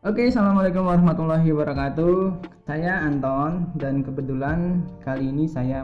Oke, assalamualaikum warahmatullahi wabarakatuh. Saya Anton dan kebetulan kali ini saya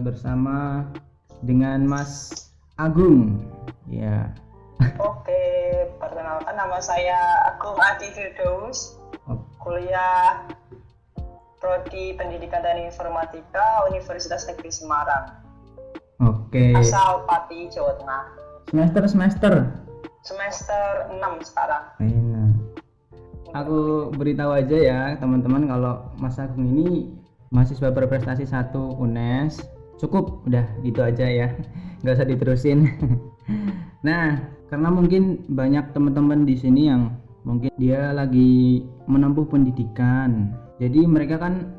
bersama dengan Mas Agung. Ya. Oke, perkenalkan nama saya Agung Adi Firdaus, kuliah Prodi Pendidikan dan Informatika Universitas Negeri Semarang. Oke. Asal Pati, Jawa Tengah. Semester 6 sekarang. Nah, aku beritahu aja ya teman-teman kalau Mas Agung ini mahasiswa berprestasi 1 UNES. Cukup, udah gitu aja ya. Nggak usah diterusin. Nah, karena mungkin banyak teman-teman di sini yang mungkin dia lagi menempuh pendidikan. Jadi mereka kan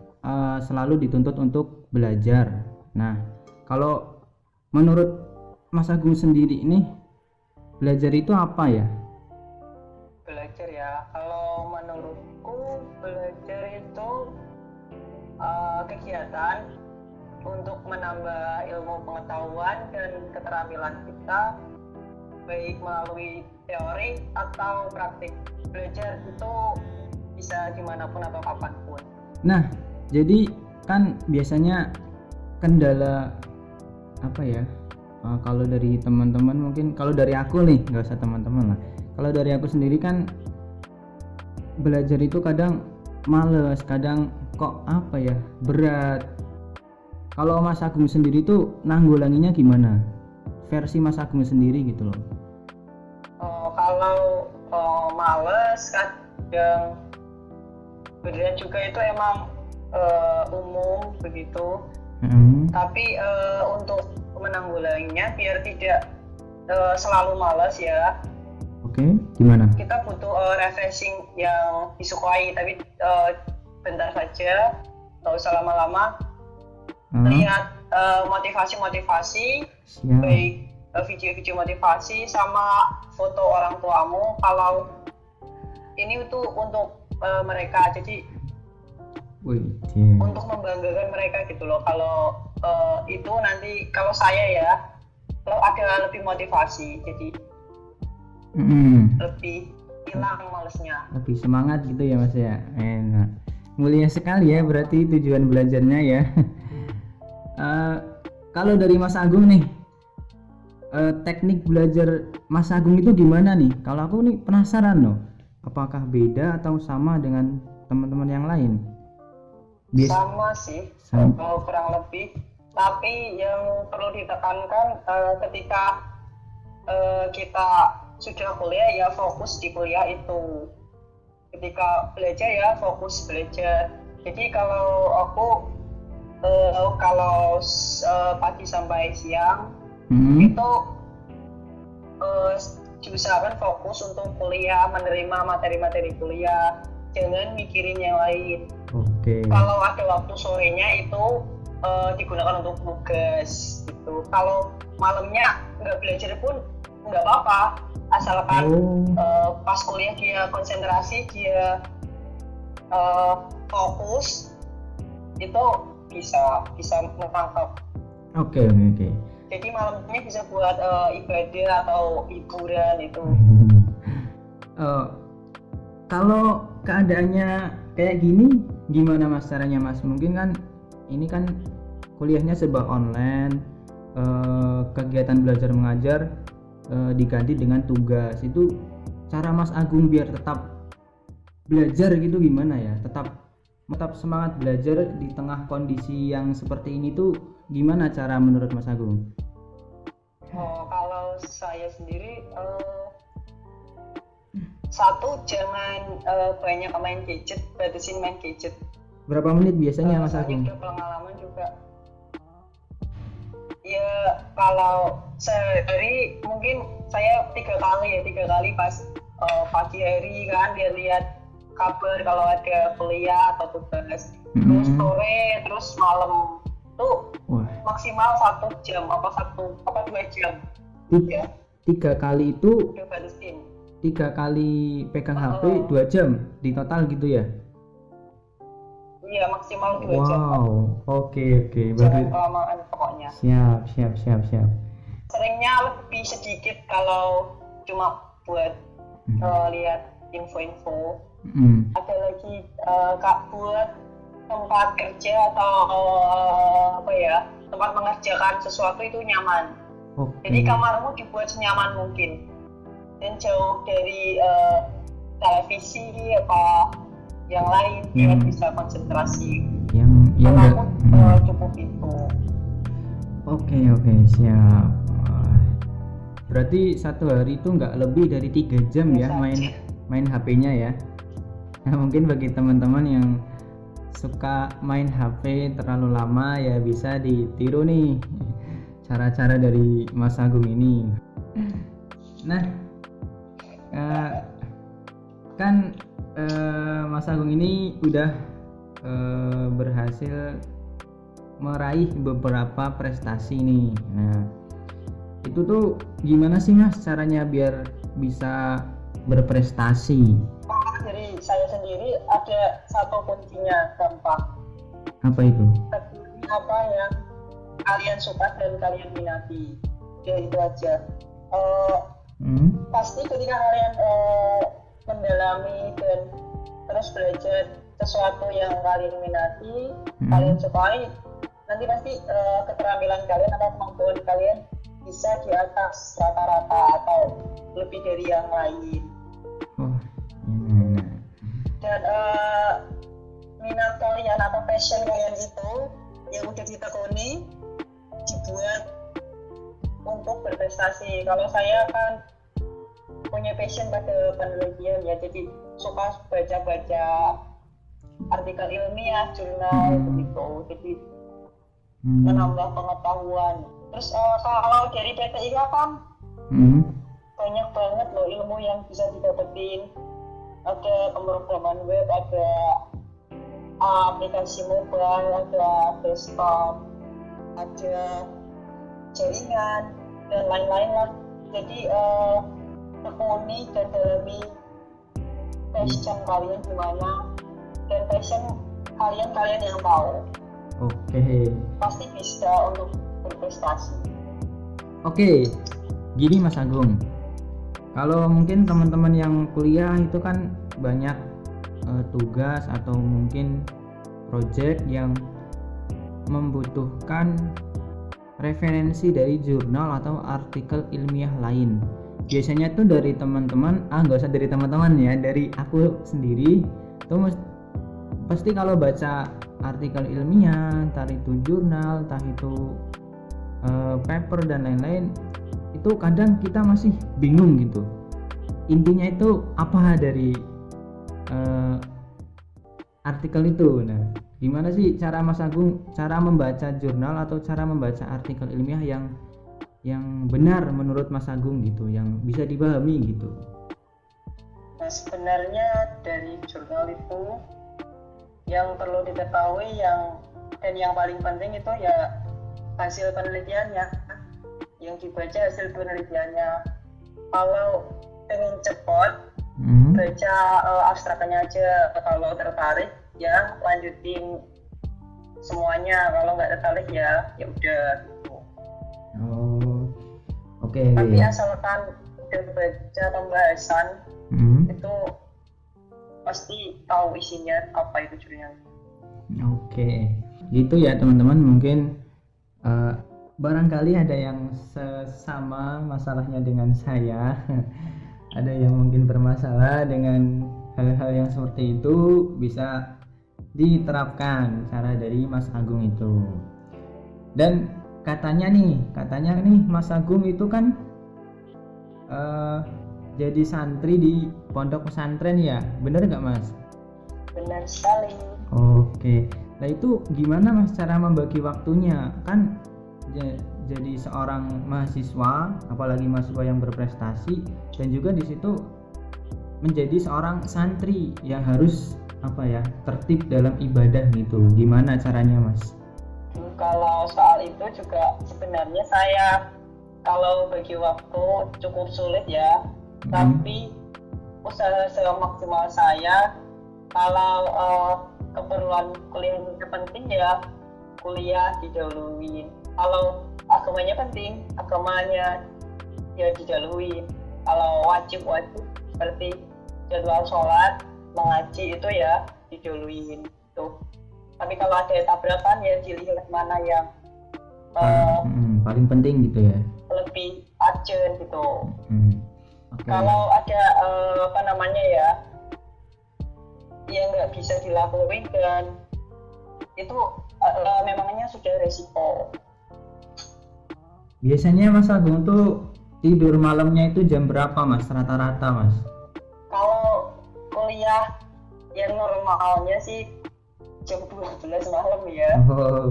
selalu dituntut untuk belajar. Nah, kalau menurut Mas Agung sendiri ini belajar itu apa ya? Belajar ya, kalau menurutku belajar itu kegiatan untuk menambah ilmu pengetahuan dan keterampilan kita, baik melalui teori atau praktik. Belajar itu bisa dimanapun atau kapanpun. Nah, jadi kan biasanya kendala apa ya? Kalau dari teman-teman mungkin, kalau dari aku nih, nggak usah teman-teman lah. Kalau dari aku sendiri kan belajar itu kadang males, kadang kok apa ya, berat. Kalau Mas Agung sendiri tuh nanggulanginya gimana? Versi Mas Agung sendiri gitu loh. Kalau males kadang beneran juga itu emang umum begitu. Tapi untuk menanggulanginya biar tidak selalu malas ya. Oke, gimana? Kita butuh refreshing yang disukai, tapi bentar saja, nggak usah lama-lama. Lihat motivasi-motivasi, baik video-video motivasi sama foto orang tuamu. Kalau ini itu untuk mereka, jadi untuk membanggakan mereka gitu loh. Kalau itu nanti kalau saya ya, kalau ada lebih motivasi, jadi lebih hilang malesnya, lebih semangat gitu ya Mas ya. Enak, mulia sekali ya berarti tujuan belajarnya ya. Kalau dari Mas Agung nih, teknik belajar Mas Agung itu gimana nih? Kalau aku nih penasaran loh, apakah beda atau sama dengan teman-teman yang lain? Sama sih, kurang lebih. Tapi yang perlu ditekankan ketika kita sudah kuliah ya fokus di kuliah itu. Ketika belajar ya fokus belajar. Jadi kalau aku kalau pagi sampai siang itu diusahakan fokus untuk kuliah, menerima materi-materi kuliah, jangan mikirin yang lain. Kalau ada waktu sorenya itu digunakan untuk tugas gitu. Kalau malamnya nggak belajar pun nggak apa-apa, asalkan pas kuliah dia konsentrasi, dia fokus, itu bisa menangkap. Oke. Jadi malamnya bisa buat ibadah atau hiburan itu. Kalau keadaannya kayak gini gimana Mas caranya Mas? Mungkin kan ini kan kuliahnya serba online, kegiatan belajar mengajar diganti dengan tugas. Itu cara Mas Agung biar tetap belajar gitu gimana ya? Tetap semangat belajar di tengah kondisi yang seperti ini tuh gimana cara menurut Mas Agung? Kalau saya sendiri satu, jangan banyak main gadget, batasin main gadget. Berapa menit biasanya Mas Agung? Ada pengalaman juga. Ya kalau sehari mungkin saya tiga kali pas pagi hari kan lihat kabar kalau ada kuliah atau tugas, terus sore, terus malam tuh maksimal 1 jam apa 2 jam. Ya. 3 kali itu udah batasin. 3 kali pegang HP 2 jam di total gitu ya? Iya, maksimal 2 jam. Wow, oke. Jangan kelamaan pokoknya. Siap. Seringnya lebih sedikit kalau cuma buat lihat info-info. Mm. Ada lagi Kak, buat tempat kerja atau apa ya, tempat mengerjakan sesuatu itu nyaman. Jadi kamarmu dibuat senyaman mungkin dan jauh dari televisi apa yang lain biar bisa konsentrasi. Yang cukup itu. Oke, siap. Berarti satu hari itu nggak lebih dari 3 jam ya main HP-nya ya. Nah, mungkin bagi teman-teman yang suka main HP terlalu lama ya bisa ditiru nih cara-cara dari Mas Agung ini. Nah, kan Mas Agung ini udah berhasil meraih beberapa prestasi nih. Nah, itu tuh gimana sih Mas caranya biar bisa berprestasi? Dari saya sendiri ada satu kuncinya gampang. Apa itu? Apa yang kalian suka dan kalian minati. Ya itu aja. Pasti ketika kalian mendalami dan terus belajar sesuatu yang kalian minati, kalian sukai, nanti pasti keterampilan kalian atau kemampuan kalian bisa di atas rata-rata atau lebih dari yang lain. Dan minat kalian atau passion kalian itu yang udah ditekuni dibuat untuk berprestasi. Kalau saya kan punya passion pada penelitian ya, jadi suka baca-baca artikel ilmiah, jurnal begitu, jadi menambah pengetahuan. Terus kalau dari PTIK kan banyak banget loh ilmu yang bisa didapetin. Ada pemrograman web, ada aplikasi mobile, ada desktop, ada jaringan dan lain-lain lah. Jadi tekuni dan dalami passion kalian gimana, dan passion kalian yang tahu. Pasti bisa untuk berprestasi. Gini Mas Agung, kalau mungkin teman-teman yang kuliah itu kan banyak tugas atau mungkin project yang membutuhkan referensi dari jurnal atau artikel ilmiah lain. Biasanya tuh dari teman-teman, nggak usah dari teman-teman ya, dari aku sendiri tuh pasti kalau baca artikel ilmiah, entah itu jurnal, entah itu paper dan lain-lain, itu kadang kita masih bingung gitu. Intinya itu apa dari artikel itu. Nah, gimana sih cara Mas Agung cara membaca jurnal atau cara membaca artikel ilmiah yang benar menurut Mas Agung gitu, yang bisa dipahami gitu? Nah, sebenarnya dari jurnal itu yang perlu diketahui dan yang paling penting itu ya hasil penelitiannya, yang dibaca hasil penelitiannya. Kalau pengen cepat baca abstraknya aja, kalau tertarik ya lanjutin semuanya, kalau nggak tertarik ya udah gitu. Tapi asalkan udah baca pembahasan itu pasti tahu isinya apa itu jurnal. Gitu ya teman-teman, mungkin barangkali ada yang sesama masalahnya dengan saya. Ada yang mungkin bermasalah dengan hal-hal yang seperti itu, bisa diterapkan cara dari Mas Agung itu. Dan katanya nih Mas Agung itu kan jadi santri di pondok pesantren ya, bener nggak Mas? Benar sekali. Nah itu gimana Mas cara membagi waktunya? Kan jadi seorang mahasiswa, apalagi mahasiswa yang berprestasi, dan juga di situ menjadi seorang santri yang harus tertib dalam ibadah gitu. Gimana caranya Mas? Kalau soal itu juga sebenarnya saya kalau bagi waktu cukup sulit ya, tapi usaha semaksimal saya. Kalau keperluan kuliah penting ya kuliah didahuluin. Kalau agamanya penting, agamanya ya didahului. Kalau wajib seperti jadwal sholat mengaji itu ya diduluin tuh. Tapi kalau ada tabrakan ya dilihat mana yang paling penting gitu ya, lebih urgent gitu. Okay. Kalau ada apa namanya ya yang nggak bisa dilakuin dan itu memangnya sudah resiko. Biasanya Mas Agung tuh tidur malamnya itu jam berapa Mas, rata-rata Mas? Kalau kuliah yang normalnya sih jam 12 malam ya.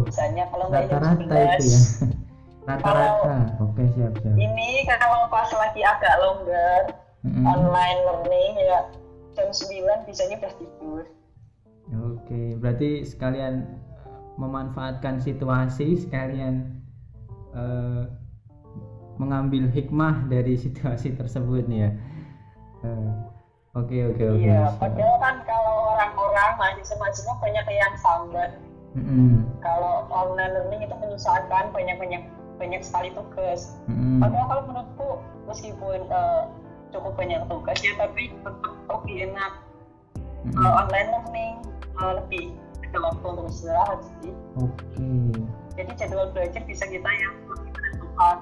Misalnya kalau rata-rata itu ya. Rata-rata. Oke, siap. Ini kalau pas lagi agak longgar online learning ya jam 9 biasanya udah tidur. Oke, berarti sekalian memanfaatkan situasi, sekalian mengambil hikmah dari situasi tersebut nih ya. Oke. Iya, padahal kan kalau orang-orang mahasiswa banyak yang sambat. Kalau online learning itu menyusahkan, banyak sekali tugas. Padahal kalau menurutku meskipun cukup banyak tugas ya, tapi tetap lebih enak online learning, lebih ada waktu untuk istirahat sih. Oke. Jadi jadwal belajar bisa kita yang lebih menentukan.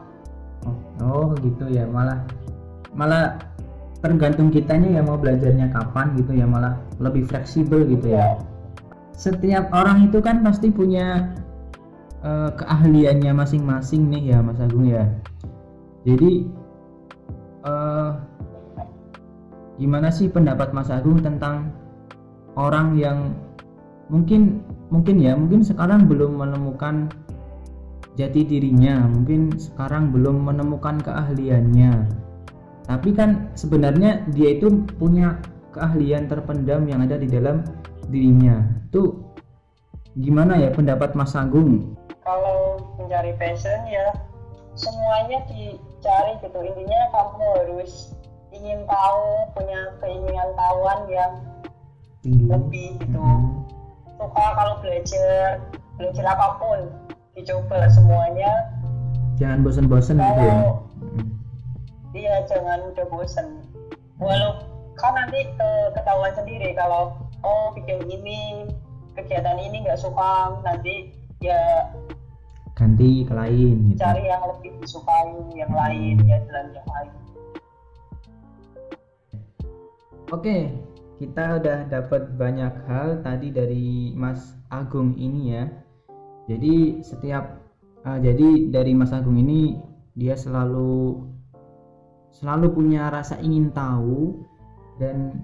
Oh gitu ya, malah tergantung kitanya ya mau belajarnya kapan gitu ya, malah lebih fleksibel gitu ya. Setiap orang itu kan pasti punya keahliannya masing-masing nih ya Mas Agung ya. Jadi gimana sih pendapat Mas Agung tentang orang yang mungkin sekarang belum menemukan jati dirinya, mungkin sekarang belum menemukan keahliannya, tapi kan sebenarnya dia itu punya keahlian terpendam yang ada di dalam dirinya. Tuh gimana ya pendapat Mas Agung? Kalau mencari passion ya semuanya dicari gitu, intinya kamu harus ingin tahu, punya keinginan tahuan yang lebih gitu. Suka kalau belajar apapun dicoba semuanya, jangan bosan-bosan gitu ya. Iya, jangan udah bosan. Walau kan nanti ketahuan sendiri kalau video ini, kegiatan ini nggak suka, nanti ya ganti ke lain gitu. Cari yang lebih disukai, yang lain ya, jalan yang lain. Oke, kita udah dapat banyak hal tadi dari Mas Agung ini ya. Jadi dari Mas Agung ini dia selalu punya rasa ingin tahu dan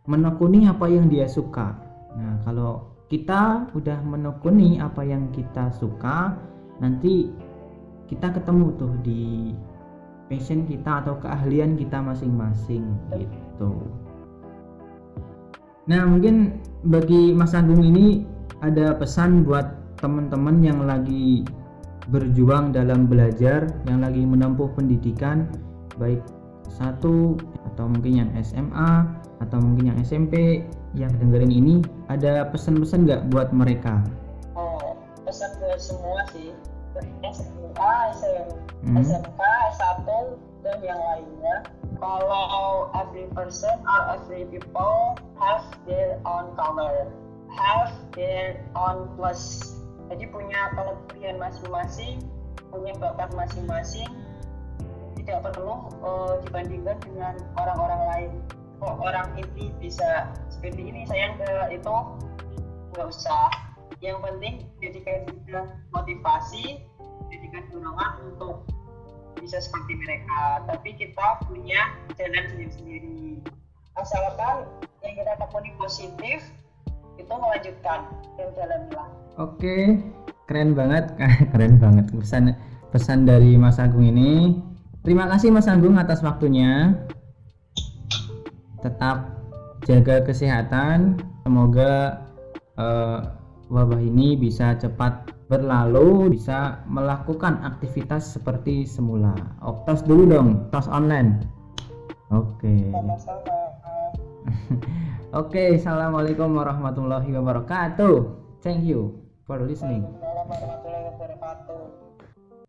menekuni apa yang dia suka. Nah, kalau kita udah menekuni apa yang kita suka, nanti kita ketemu tuh di passion kita atau keahlian kita masing-masing gitu. Nah, mungkin bagi Mas Agung ini ada pesan buat teman-teman yang lagi berjuang dalam belajar, yang lagi menempuh pendidikan, baik satu atau mungkin yang SMA atau mungkin yang SMP yang dengerin ini, ada pesan-pesan nggak buat mereka? Pesan buat semua sih, SMA, SMK, S1 dan yang lainnya. Kalau every person or every people have their own color, have their own plus. Jadi punya kelebihan masing-masing, punya bakat masing-masing, tidak perlu dibandingkan dengan orang-orang lain. Kok orang ini bisa seperti ini, saya enggak, itu nggak usah. Yang penting jadikan kita motivasi, jadikan dorongan untuk bisa seperti mereka. Tapi kita punya jalan sendiri-sendiri. Asalkan yang kita tekuni positif, itu melanjutkan dan jalanlah. Oke, keren banget pesan dari Mas Agung ini. Terima kasih Mas Agung atas waktunya. Tetap jaga kesehatan. Semoga wabah ini bisa cepat berlalu, bisa melakukan aktivitas seperti semula. Tos dulu dong, tos online. Oke. Oke, assalamualaikum warahmatullahi wabarakatuh. Thank you for listening. Waalaikumsalam warahmatullahi wabarakatuh.